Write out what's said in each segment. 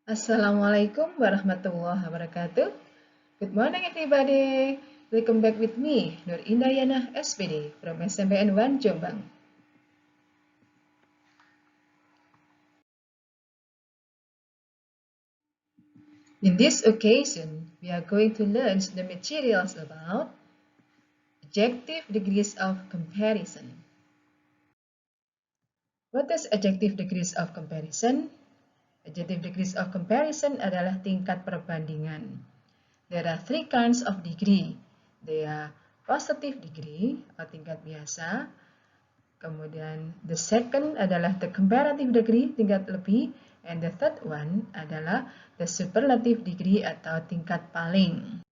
Assalamualaikum warahmatullahi wabarakatuh. Good morning everybody. Welcome back with me, Nur Indayana SPD from SMPN 1 Jombang. In this occasion, we are going to learn the materials about adjective degrees of comparison. What is adjective degrees of comparison? Adjective degrees of comparison adalah tingkat perbandingan. There are three kinds of degree. They are positive degree atau tingkat biasa. Kemudian the second adalah the comparative degree, tingkat lebih. And the third one adalah the superlative degree atau tingkat paling.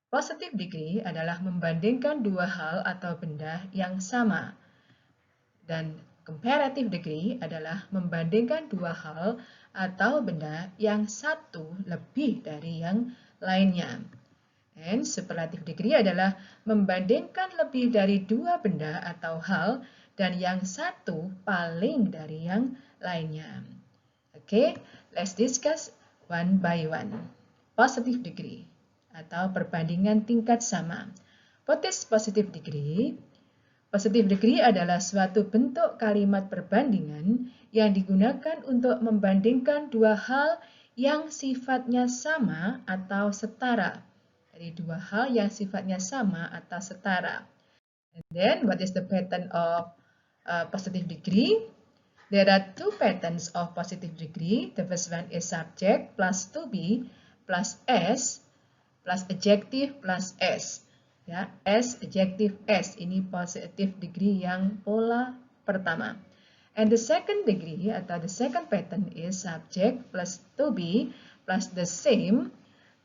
Positive degree adalah membandingkan dua hal atau benda yang sama. Dan comparative degree adalah membandingkan dua hal atau benda yang satu lebih dari yang lainnya. And superlative degree adalah membandingkan lebih dari dua benda atau hal dan yang satu paling dari yang lainnya. Okay, let's discuss one by one. Positive degree atau perbandingan tingkat sama. What is positive degree? Positive degree adalah suatu bentuk kalimat perbandingan yang digunakan untuk membandingkan dua hal yang sifatnya sama atau setara. Dari dua hal yang sifatnya sama atau setara. And then, what is the pattern of positive degree? There are two patterns of positive degree. The first one is subject plus to be plus s plus adjective plus s. Ya, S, adjective S, ini positive degree yang pola pertama. And the second degree atau the second pattern is subject plus to be plus the same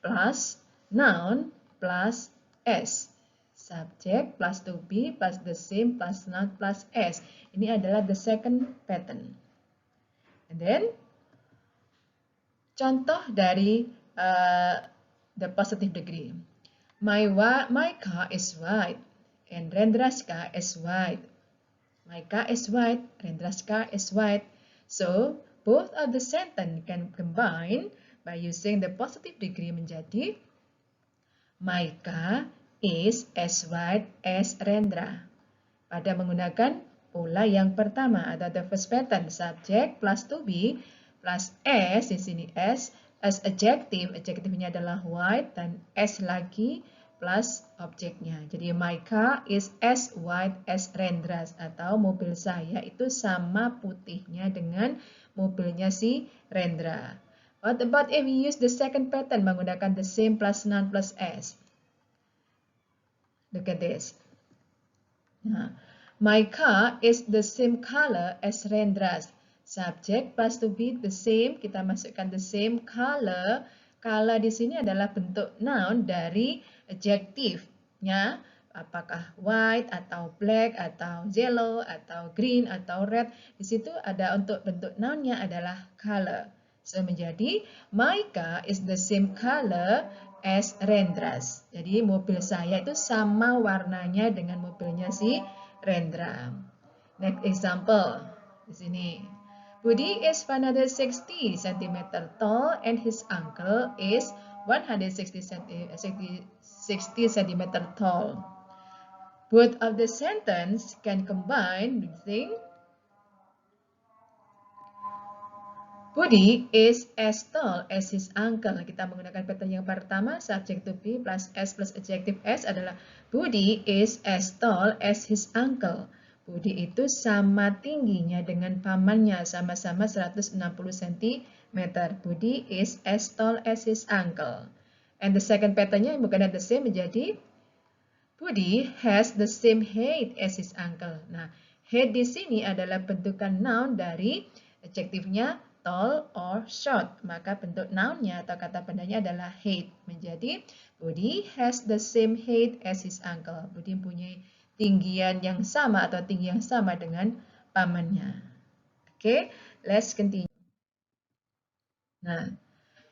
plus noun plus S. Subject plus to be plus the same plus noun plus S. Ini adalah the second pattern. And then, contoh dari the positive degree. My car is white and Rendra's car is white. My car is white, Rendra's car is white. So, both of the sentence can combine by using the positive degree menjadi my car is as white as Rendra. Pada menggunakan pola yang pertama atau the first pattern, subject plus to be plus s, di sini s, as adjective, adjektifnya adalah white dan s lagi plus objeknya. Jadi my car is as white as Rendra's atau mobil saya itu sama putihnya dengan mobilnya si Rendra. What about if we use the second pattern menggunakan the same plus noun plus s? Look at this. Nah, my car is the same color as Rendra's. Subject plus to be the same, kita masukkan the same color. Color di sini adalah bentuk noun dari adjektifnya. Apakah white atau black atau yellow atau green atau red. Di situ ada untuk bentuk nounnya adalah color. So menjadi my car is the same color as Rendra's. Jadi mobil saya itu sama warnanya dengan mobilnya si Rendra. Next example di sini. Budi is 160 cm tall and his uncle is 160 cm tall. Both of the sentence can combine using Budi is as tall as his uncle. Kita menggunakan pattern yang pertama, subject to be plus s plus adjective s adalah Budi is as tall as his uncle. Budi itu sama tingginya dengan pamannya, sama-sama 160 cm. Budi is as tall as his uncle. And the second patternnya yang bukan the same menjadi Budi has the same height as his uncle. Nah, height di sini adalah bentukan noun dari adjektifnya tall or short. Maka bentuk nounnya atau kata bendanya adalah height. Menjadi Budi has the same height as his uncle. Budi mempunyai tinggian yang sama atau tinggi yang sama dengan pamannya. Oke, let's continue. Nah,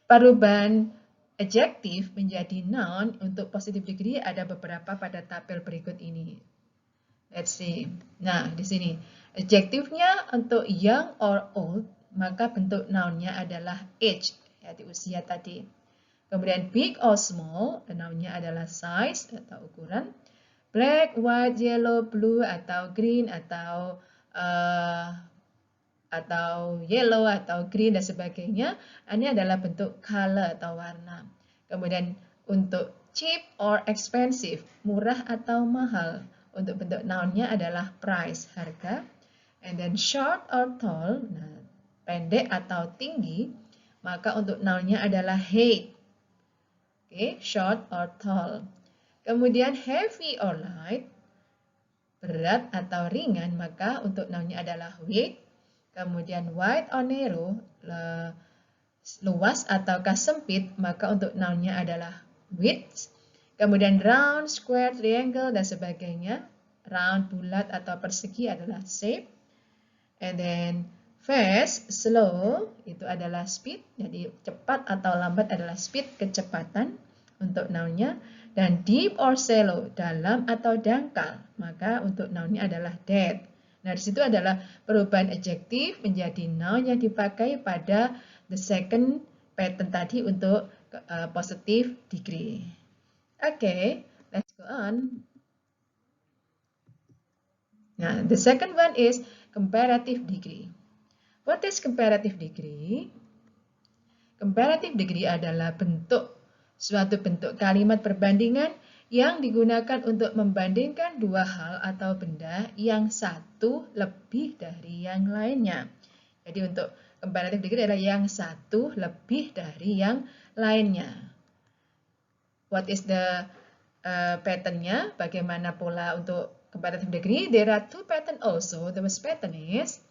perubahan adjektif menjadi noun untuk positive degree ada beberapa pada tabel berikut ini. Let's see. Nah, di sini adjektifnya untuk young or old maka bentuk noun-nya adalah age, yaitu usia tadi. Kemudian big or small, noun-nya adalah size atau ukuran. Black, white, yellow, blue, atau green, atau yellow, atau green, dan sebagainya. Ini adalah bentuk color atau warna. Kemudian untuk cheap or expensive, murah atau mahal. Untuk bentuk noun-nya adalah price, harga. And then short or tall, nah, pendek atau tinggi, maka untuk noun-nya adalah height. Oke, short or tall. Kemudian heavy or light, berat atau ringan, maka untuk noun-nya adalah weight. Kemudian wide or narrow, luas ataukah sempit, maka untuk noun-nya adalah width. Kemudian round, square, triangle, dan sebagainya. Round, bulat, atau persegi adalah shape. And then fast, slow, itu adalah speed. Jadi cepat atau lambat adalah speed, kecepatan untuk noun-nya. Dan deep or shallow, dalam atau dangkal, maka untuk noun-nya adalah depth. Nah, di situ adalah perubahan adjektif menjadi noun yang dipakai pada the second pattern tadi untuk positive degree. Okay, let's go on. Nah, the second one is comparative degree. What is comparative degree? Comparative degree adalah suatu bentuk kalimat perbandingan yang digunakan untuk membandingkan dua hal atau benda yang satu lebih dari yang lainnya. Jadi untuk comparative degree adalah yang satu lebih dari yang lainnya. What is the pattern-nya? Bagaimana pola untuk comparative degree? There are two pattern also. The first pattern is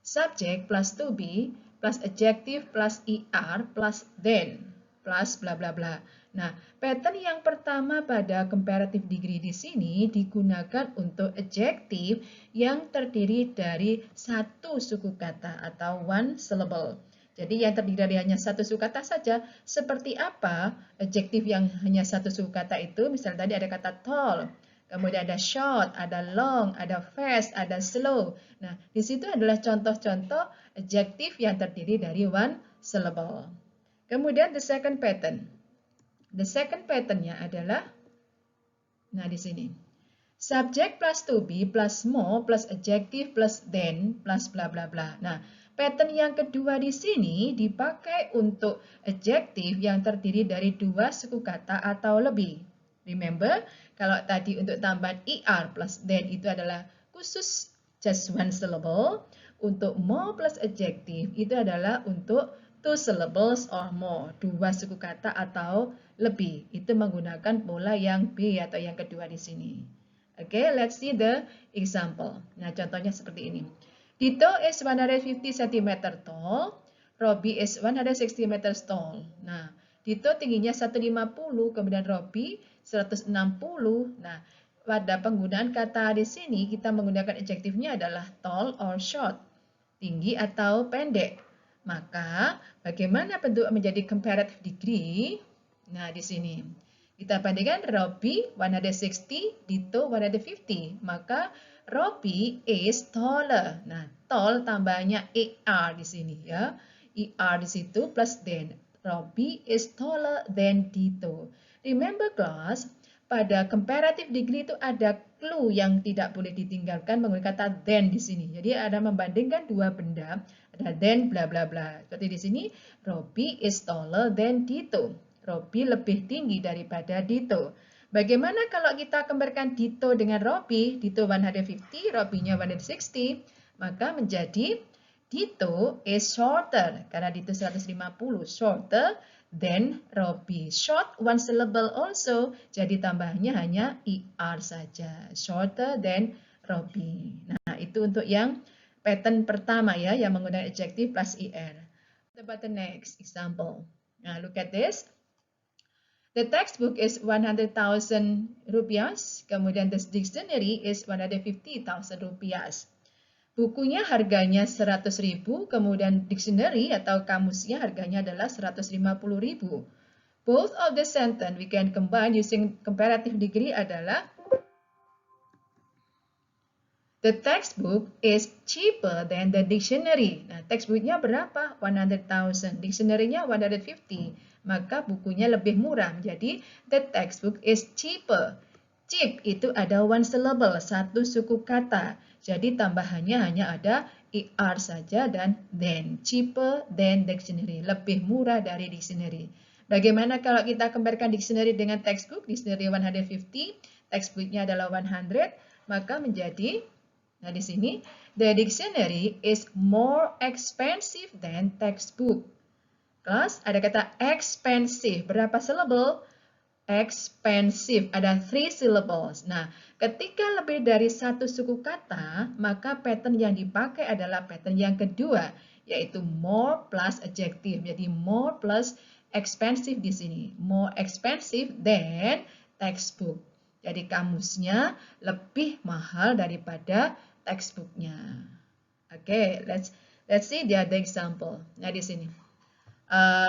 subject plus to be plus adjective plus er plus then plus bla bla bla. Nah, pattern yang pertama pada comparative degree di sini digunakan untuk adjektif yang terdiri dari satu suku kata atau one syllable. Jadi yang terdiri dari hanya satu suku kata saja. Seperti apa adjektif yang hanya satu suku kata itu? Misalnya tadi ada kata tall, kemudian ada short, ada long, ada fast, ada slow. Nah, di situ adalah contoh-contoh adjektif yang terdiri dari one syllable. Kemudian the second pattern. The second pattern-nya adalah, nah di sini. Subject plus to be plus more plus adjective plus then plus bla bla bla. Nah, pattern yang kedua di sini dipakai untuk adjektif yang terdiri dari dua suku kata atau lebih. Remember, kalau tadi untuk tambahan er plus then itu adalah khusus just one syllable. Untuk more plus adjective itu adalah untuk two syllables or more, dua suku kata atau lebih. Itu menggunakan pola yang B atau yang kedua di sini. Okay, let's see the example. Nah, contohnya seperti ini. Dito is 150 cm tall, Robbie is 160 meters tall. Nah, Dito tingginya 150, kemudian Robbie 160. Nah, pada penggunaan kata di sini kita menggunakan adjektifnya adalah tall or short, tinggi atau pendek. Maka, bagaimana bentuk menjadi comparative degree? Nah, di sini. Kita bandingkan Robbie 160, Dito 150. Maka, Robbie is taller. Nah, tall tambahnya er di sini ya. Er di situ plus then. Robbie is taller than Dito. Remember class, pada comparative degree itu ada clue yang tidak boleh ditinggalkan menggunakan kata then di sini. Jadi ada membandingkan dua benda, ada then bla bla bla. Seperti di sini, Robbie is taller than Dito. Robbie lebih tinggi daripada Dito. Bagaimana kalau kita kembarkan Dito dengan Robbie? Dito 150, Robbie-nya 160, maka menjadi Dito is shorter karena Dito 150, shorter than Robbie. Short one syllable also, jadi tambahannya hanya er saja. Shorter than Robbie. Nah, itu untuk yang pattern pertama ya, yang menggunakan adjective plus er. What about the next example? Nah, look at this. The textbook is 100,000 rupiah, kemudian the dictionary is 150,000 rupiah. Bukunya harganya 100.000, kemudian dictionary atau kamusnya harganya adalah 150.000. Both of the sentence we can combine using comparative degree adalah The textbook is cheaper than the dictionary. Nah, textbooknya berapa? 100,000. Dictionary-nya 150. Maka bukunya lebih murah. Jadi, the textbook is cheaper. Cheap itu ada one syllable, satu suku kata. Jadi, tambahannya hanya ada er saja dan than. Cheaper than dictionary. Lebih murah dari dictionary. Bagaimana kalau kita comparekan dictionary dengan textbook? Dictionary 150, textbooknya adalah 100, maka menjadi, nah di sini, the dictionary is more expensive than textbook. Kelas, ada kata expensive. Berapa syllable? Expensive. Ada 3 syllables. Nah, ketika lebih dari satu suku kata, maka pattern yang dipakai adalah pattern yang kedua, yaitu more plus adjective. Jadi, more plus expensive di sini. More expensive than textbook. Jadi, kamusnya lebih mahal daripada textbooknya. Oke, let's see the other example. Nah, di sini.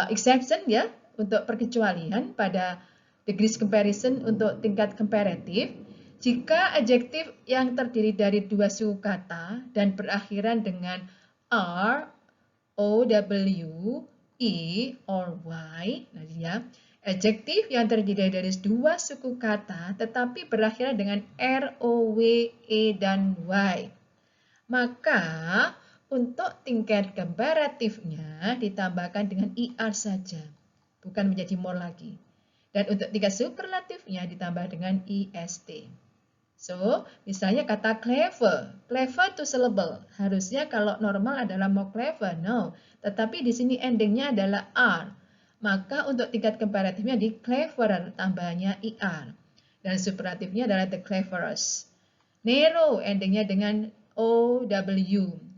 Exception ya, untuk perkecualian pada degrees comparison untuk tingkat komparatif. Jika adjektif yang terdiri dari dua suku kata dan berakhiran dengan R, O, W, E, or Y, nah ya, adjektif yang terdiri dari dua suku kata tetapi berakhiran dengan R, O, W, E, dan Y, maka untuk tingkat komparatifnya ditambahkan dengan IR saja, bukan menjadi more lagi. Dan untuk tingkat superlatifnya ditambah dengan IST. So, misalnya kata clever. Clever two syllable. Harusnya kalau normal adalah more clever. No. Tetapi di sini endingnya adalah R. Maka untuk tingkat komparatifnya di cleverer tambahnya IR. Dan superlatifnya adalah the cleverest. Narrow endingnya dengan OW.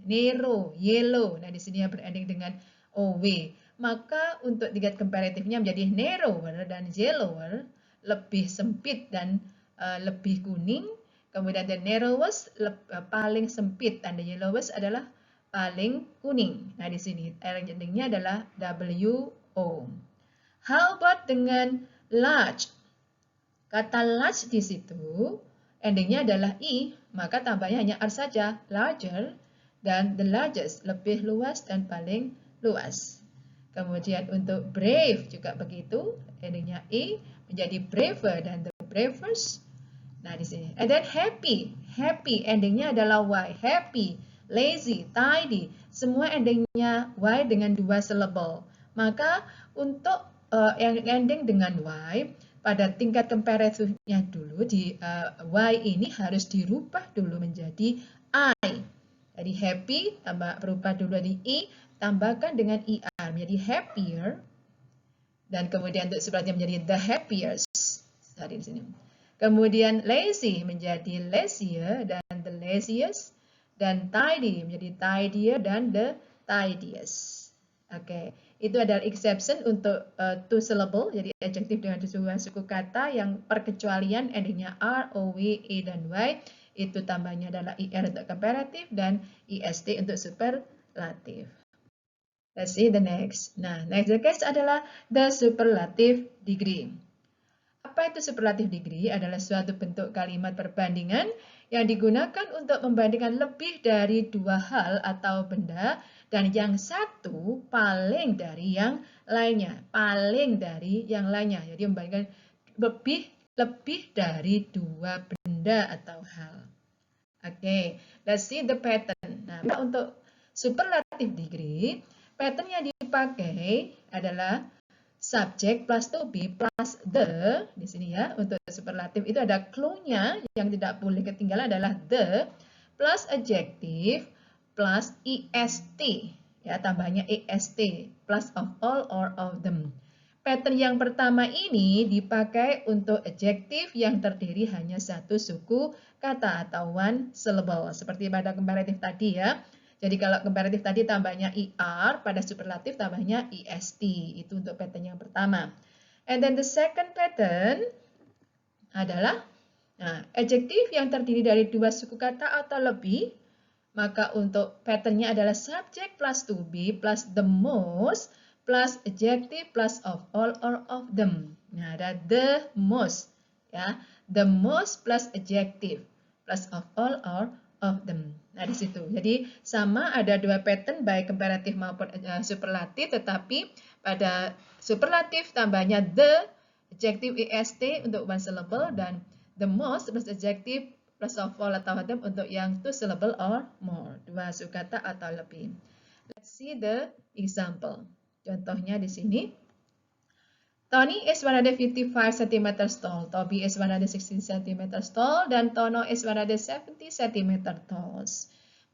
Narrow, yellow. Nah, di sini yang berending dengan OW. Maka untuk tingkat komparatifnya menjadi narrower dan yellower, lebih sempit dan lebih kuning. Kemudian the narrowest paling sempit dan the yellowest adalah paling kuning. Nah, di sini endingnya adalah WO. How about dengan large? Kata large di situ endingnya adalah I, maka tambahnya hanya R saja, larger, dan the largest, lebih luas dan paling luas. Kemudian untuk brave juga begitu, endingnya I menjadi braver dan the bravest. Nah, di sini. And then happy, happy endingnya adalah Y, happy, lazy, tidy, semua endingnya Y dengan dua syllable. Maka untuk yang ending dengan Y, pada tingkat komparatifnya dulu di Y ini harus dirubah dulu menjadi I. Jadi happy tambah berubah dulu di I, tambahkan dengan IR menjadi happier, dan kemudian untuk superlatif menjadi the happiest. Tadi di sini. Kemudian lazy menjadi lazier dan the laziest, dan tidy menjadi tidier dan the tidiest. Oke, itu adalah exception untuk two syllable, jadi adjektif dengan dua suku kata yang perkecualian endingnya R, O, W, E, dan Y. Itu tambahnya adalah IR untuk komparatif dan IST untuk superlatif. Let's see the next. Nah, next case adalah the superlative degree. Apa itu superlative degree? Adalah suatu bentuk kalimat perbandingan yang digunakan untuk membandingkan lebih dari dua hal atau benda dan yang satu paling dari yang lainnya. Paling dari yang lainnya. Jadi membandingkan lebih dari dua benda atau hal. Oke, let's see the pattern. Nah, untuk superlative degree, pattern yang dipakai adalah subject plus to be plus the. Di sini ya, untuk superlatif itu ada clue-nya yang tidak boleh ketinggalan adalah the plus adjective plus est. Ya, tambahnya est plus of all or of them. Pattern yang pertama ini dipakai untuk adjektif yang terdiri hanya satu suku kata atau one syllable. Seperti pada komparatif tadi ya. Jadi kalau komparatif tadi tambahnya IR, pada superlatif tambahnya IST. Itu untuk pattern yang pertama. And then the second pattern adalah adjektif yang terdiri dari dua suku kata atau lebih. Maka untuk patternnya adalah subject plus to be plus the most plus adjective plus of all or of them. Nah, ada the most, ya, the most plus adjective plus of all or of them. Nah, di situ. Jadi sama ada dua pattern baik komparatif maupun superlatif, tetapi pada superlatif tambahnya the adjective est untuk one syllable dan the most plus adjective plus of all atau them untuk yang two syllable or more, dua sukata atau lebih. Let's see the example. Contohnya di sini. Tony is 155 cm tall, Toby is 160 cm tall, dan Tono is 170 cm tall.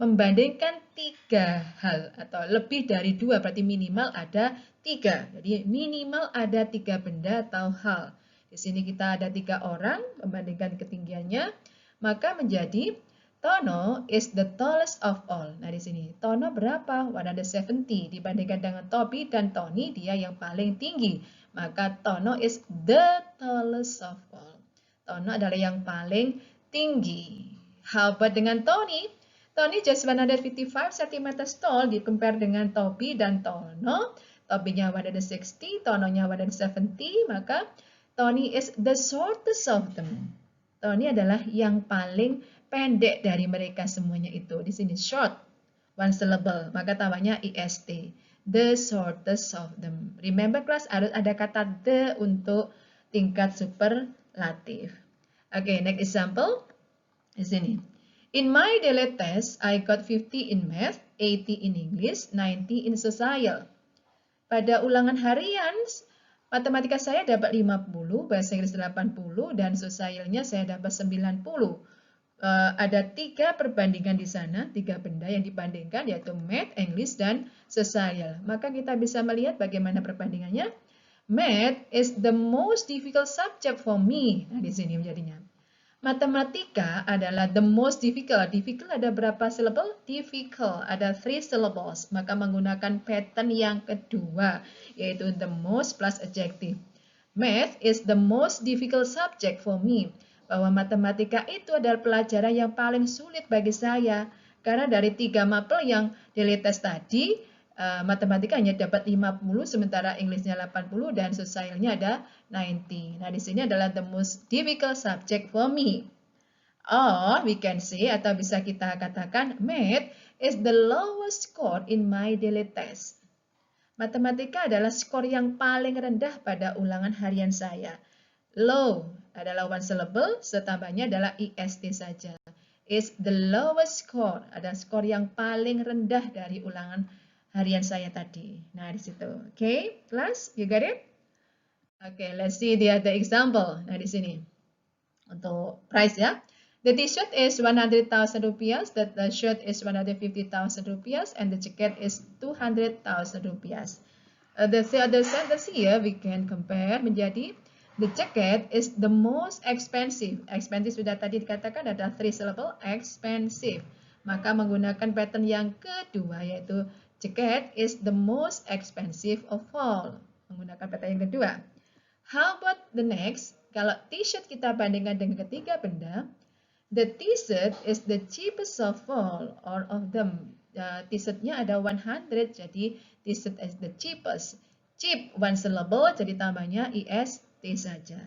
Membandingkan tiga hal atau lebih dari dua, berarti minimal ada tiga. Jadi minimal ada tiga benda atau hal. Di sini kita ada tiga orang, membandingkan ketinggiannya, maka menjadi Tono is the tallest of all. Nah di sini Tono berapa? 170 dibandingkan dengan Toby dan Tony, dia yang paling tinggi. Maka Tono is the tallest of all. Tono adalah yang paling tinggi. How about dengan Tony? Tony just 155 cm tall di-compare dengan Toby dan Tono. Toby-nya 160, Tono-nya 170, maka Tony is the shortest of them. Tony adalah yang paling pendek dari mereka semuanya itu. Di sini short, one syllable, maka tambahnya est. The shortest of them. Remember class, harus ada kata the untuk tingkat superlatif. Okay, next example. Di sini. In my daily test, I got 50 in math, 80 in English, 90 in social. Pada ulangan harian, matematika saya dapat 50, bahasa Inggris 80, dan sosialnya saya dapat 90. Ada tiga perbandingan di sana, tiga benda yang dibandingkan, yaitu math, English, dan social. Maka kita bisa melihat bagaimana perbandingannya. Math is the most difficult subject for me. Nah, di sini menjadinya. Matematika adalah the most difficult. Difficult ada berapa syllable? Difficult ada 3 syllables. Maka menggunakan pattern yang kedua, yaitu the most plus adjective. Math is the most difficult subject for me. Bahwa matematika itu adalah pelajaran yang paling sulit bagi saya. Karena dari 3 mapel yang daily test tadi, matematika hanya dapat 50, sementara Englishnya 80 dan socialnya ada 90. Nah, di sini adalah the most difficult subject for me. Or we can say, atau bisa kita katakan, math is the lowest score in my daily test. Matematika adalah skor yang paling rendah pada ulangan harian saya. Low adalah one syllable, setambahnya adalah est saja. Is the lowest score, ada skor yang paling rendah dari ulangan harian saya tadi. Nah, di situ. Okay, class, you got it? Okay, let's see the other example. Nah, di sini. Untuk price ya. The t-shirt is 100,000 rupiah, the shirt is 150,000 rupiah, and the jacket is 200,000 rupiah. The other sentence here we can compare menjadi the jacket is the most expensive. Expensive sudah tadi dikatakan ada 3 syllable, expensive. Maka menggunakan pattern yang kedua, yaitu jacket is the most expensive of all. Menggunakan pattern yang kedua. How about the next? Kalau t-shirt kita bandingkan dengan ketiga benda, the t-shirt is the cheapest of all or of them. T-shirtnya ada 100, jadi t-shirt is the cheapest. Cheap, one syllable, jadi tambahnya est saja.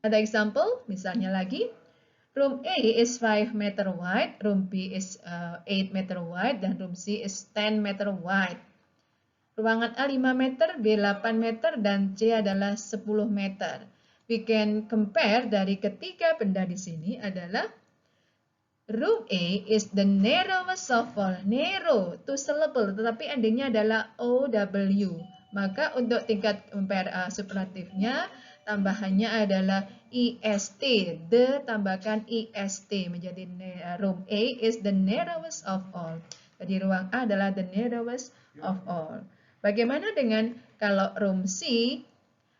Ada example, misalnya lagi. Room A is 5 meter wide, room B is 8 meter wide, dan room C is 10 meter wide. Ruangan A 5 meter, B 8 meter, dan C adalah 10 meter. We can compare dari ketiga benda di sini adalah room A is the narrowest of all. Narrow, two syllable, tetapi endingnya adalah OW. Maka untuk tingkat compare superlatifnya, tambahannya adalah est. The tambahkan est menjadi room A is the narrowest of all. Jadi ruang A adalah the narrowest of all. Bagaimana dengan kalau room C?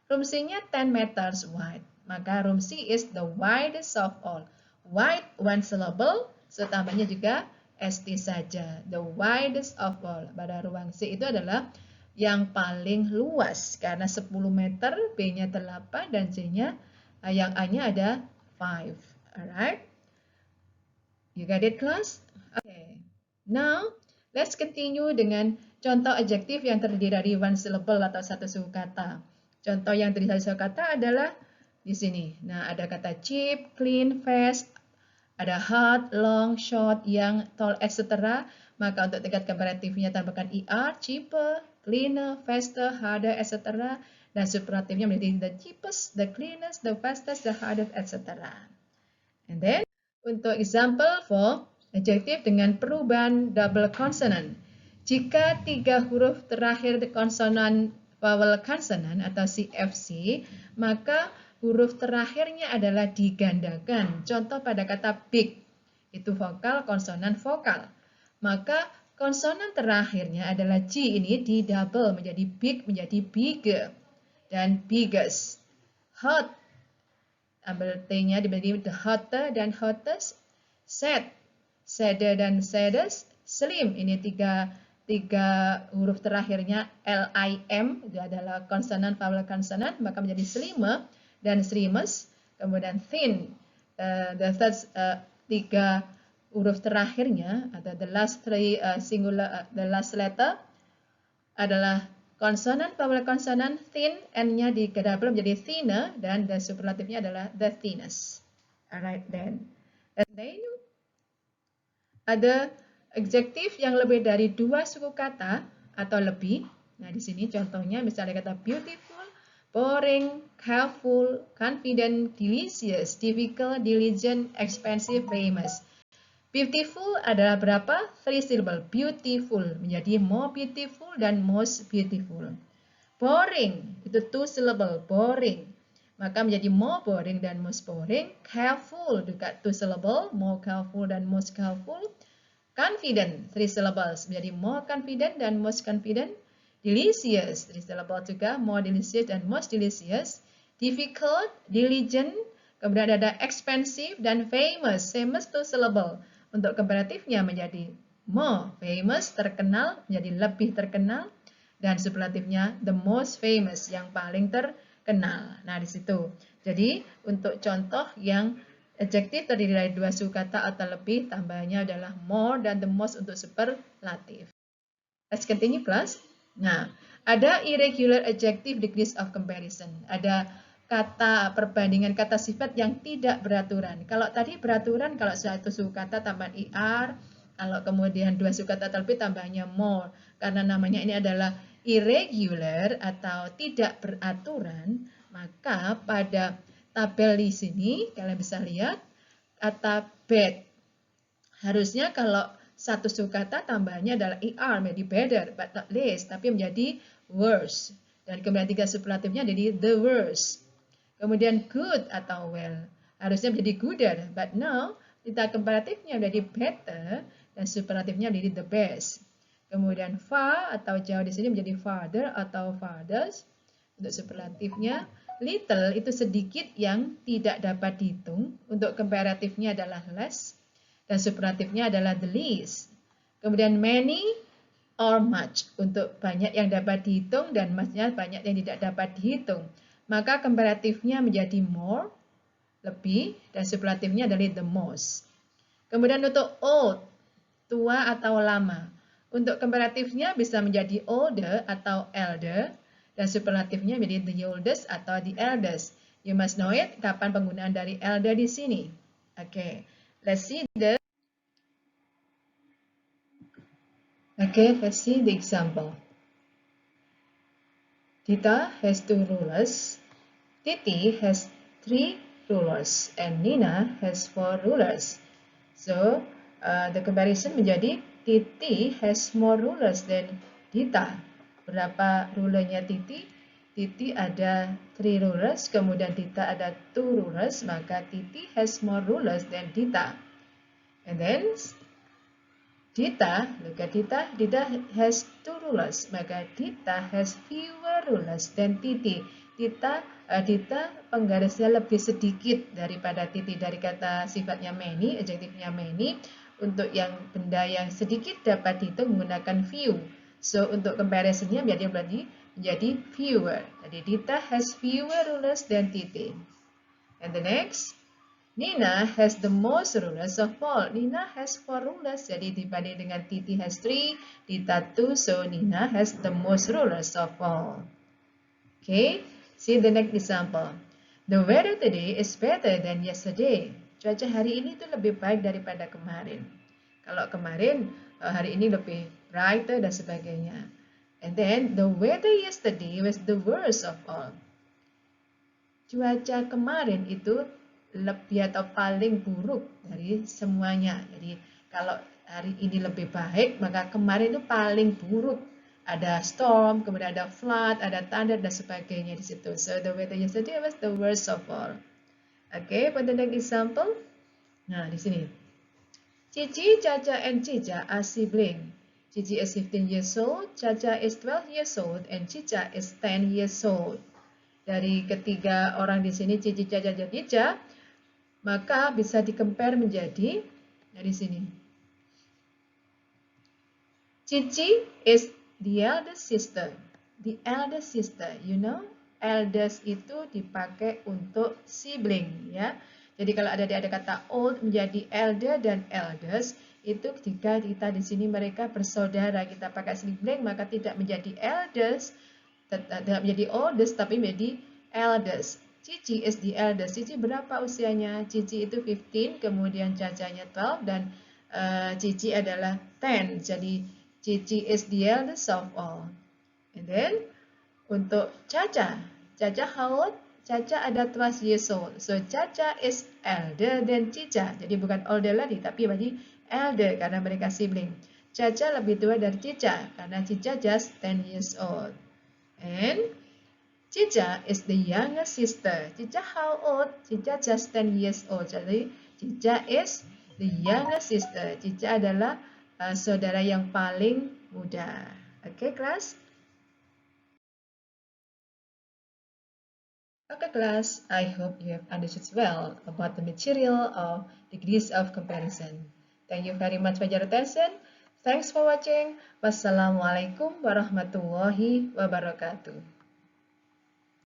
Room C-nya 10 meters wide. Maka room C is the widest of all. Wide, one syllable, tambahnya juga est saja. The widest of all. Pada ruang C itu adalah yang paling luas. Karena 10 meter, B-nya 8, dan C-nya, yang A-nya ada 5. Alright? You got it, class? Okay. Now, let's continue dengan contoh adjektif yang terdiri dari one syllable atau satu suku kata. Contoh yang terdiri dari suku kata adalah di sini. Nah, ada kata cheap, clean, fast, Ada hard, long, short, young, tall, etc. Maka untuk tingkat komparatifnya tambahkan ER, cheaper, cleaner, faster, harder, etc. Dan superlatifnya menjadi the cheapest, the cleanest, the fastest, the hardest, etc. And then, untuk example for adjective dengan perubahan double consonant. Jika 3 huruf terakhir konsonan vowel consonant atau CFC, maka huruf terakhirnya adalah digandakan. Contoh pada kata big, itu vokal, konsonan, vokal. Maka konsonan terakhirnya adalah G, ini di double menjadi big, menjadi bigger. Dan biggest. Hot, ambil T-nya dibagi the hotter dan hottest. Sad, sadder dan saddest. Slim, ini tiga huruf terakhirnya LIM, itu adalah konsonan, vowel konsonan, maka menjadi slimmer dan slimmest. Kemudian thin, the third, 3 huruf terakhirnya atau the last three the last letter adalah konsonan, vowel konsonan, thin, n-nya digabung menjadi thinner, dan the superlatifnya adalah the thinnest. Alright then. And then ada adjektif yang lebih dari 2 suku kata atau lebih. Nah, di sini contohnya misalnya kata beautiful, boring, careful, confident, delicious, difficult, diligent, expensive, famous. Beautiful adalah berapa? 3 syllable. Beautiful menjadi more beautiful dan most beautiful. Boring itu 2 syllable. Boring. Maka menjadi more boring dan most boring. Careful juga 2 syllable. More careful dan most careful. Confident 3 syllables menjadi more confident dan most confident. Delicious 3 syllable juga. More delicious dan most delicious. Difficult, diligent. Kemudian ada expensive dan famous. Famous 2 syllable. Untuk komparatifnya menjadi more famous, terkenal, menjadi lebih terkenal, dan superlatifnya the most famous, yang paling terkenal. Nah, di situ. Jadi, untuk contoh yang adjektif terdiri dari 2 suku kata atau lebih, tambahannya adalah more dan the most untuk superlatif. Let's continue, class. Nah, ada irregular adjective degrees of comparison. Ada kata perbandingan kata sifat yang tidak beraturan. Kalau tadi beraturan, kalau satu suku kata tambahan ER, kalau kemudian 2 suku kata lebih tambahnya more. Karena namanya ini adalah irregular atau tidak beraturan, maka pada tabel di sini kalian bisa lihat kata bad. Harusnya kalau satu suku kata tambahannya adalah ER, menjadi better, but not least, tapi menjadi worse. Dan kemudian 3 superlatifnya jadi the worst. Kemudian good atau well, harusnya menjadi gooder, but no, kita komparatifnya menjadi better, dan superlatifnya menjadi the best. Kemudian far atau jauh di sini menjadi farther atau farthest. Untuk superlatifnya, little itu sedikit yang tidak dapat dihitung. Untuk komparatifnya adalah less, dan superlatifnya adalah the least. Kemudian many or much, untuk banyak yang dapat dihitung dan much-nya banyak yang tidak dapat dihitung. Maka komparatifnya menjadi more, lebih, dan superlatifnya adalah the most. Kemudian untuk old, tua atau lama. Untuk komparatifnya bisa menjadi older atau elder, dan superlatifnya menjadi the oldest atau the eldest. You must know it, kapan penggunaan dari elder di sini. Okay, let's see the example. Tita has 2 rulers, Titi has 3 rulers, and Nina has 4 rulers. So, the comparison menjadi Titi has more rulers than Tita. Berapa rulernya Titi? Titi ada 3 rulers, kemudian Tita ada 2 rulers, maka Titi has more rulers than Tita. And then, Tita, look at Tita. Tita has 2 rulers, maka Tita has fewer rulers than Titi. Tita penggarisnya lebih sedikit daripada Titi. Dari kata sifatnya many, adjektifnya many. Untuk yang benda yang sedikit dapat dihitung menggunakan few. So, untuk comparisonnya menjadi fewer. Jadi, Tita has fewer rulers than Titi. And the next, Nina has the most rulers of all. Nina has 4 rulers. Jadi dibanding dengan Titi has 3, Tita 2. So Nina has the most rulers of all. Okay, see the next example. The weather today is better than yesterday. cuaca hari ini itu lebih baik daripada kemarin. Kalau kemarin, hari ini lebih brighter dan sebagainya. And then the weather yesterday was the worst of all. Cuaca kemarin itu lebih atau paling buruk dari semuanya. Jadi kalau hari ini lebih baik, maka kemarin itu paling buruk. Ada storm, kemudian ada flood, ada thunder dan sebagainya di situ. So the weather yesterday was the worst of all. Okay, for the next example. Nah, di sini. Cici, Caca, and Cica are siblings. Cici is 15 years old, Caca is 12 years old, and Cica is 10 years old. Dari ketiga orang di sini, Cici, Caca, dan Cica, maka bisa di-compare menjadi dari sini. Cici is the eldest sister. The eldest sister, you know, eldest itu dipakai untuk sibling, ya. Jadi kalau ada kata old menjadi elder dan eldest, itu ketika kita di sini mereka bersaudara, kita pakai sibling maka tidak menjadi eldest, tidak menjadi oldest tapi menjadi eldest. Cici is the eldest. Cici berapa usianya? Cici itu 15, kemudian Cacanya 12 dan Cici adalah 10. Jadi Cici is the eldest of all. And then untuk Caca, Caca how old? Caca ada 12 years old. So Caca is elder than Cica. Jadi bukan older lagi, tapi berarti elder karena mereka sibling. Caca lebih tua dari Cica karena Cica just 10 years old. And Cica is the younger sister. Cica how old? Cica just 10 years old. Jadi Cica is the younger sister. Cica adalah saudara yang paling muda. Okay, class? Okay, class, I hope you have understood well about the material of degrees of comparison. Thank you very much for your attention. Thanks for watching. Wassalamualaikum warahmatullahi wabarakatuh.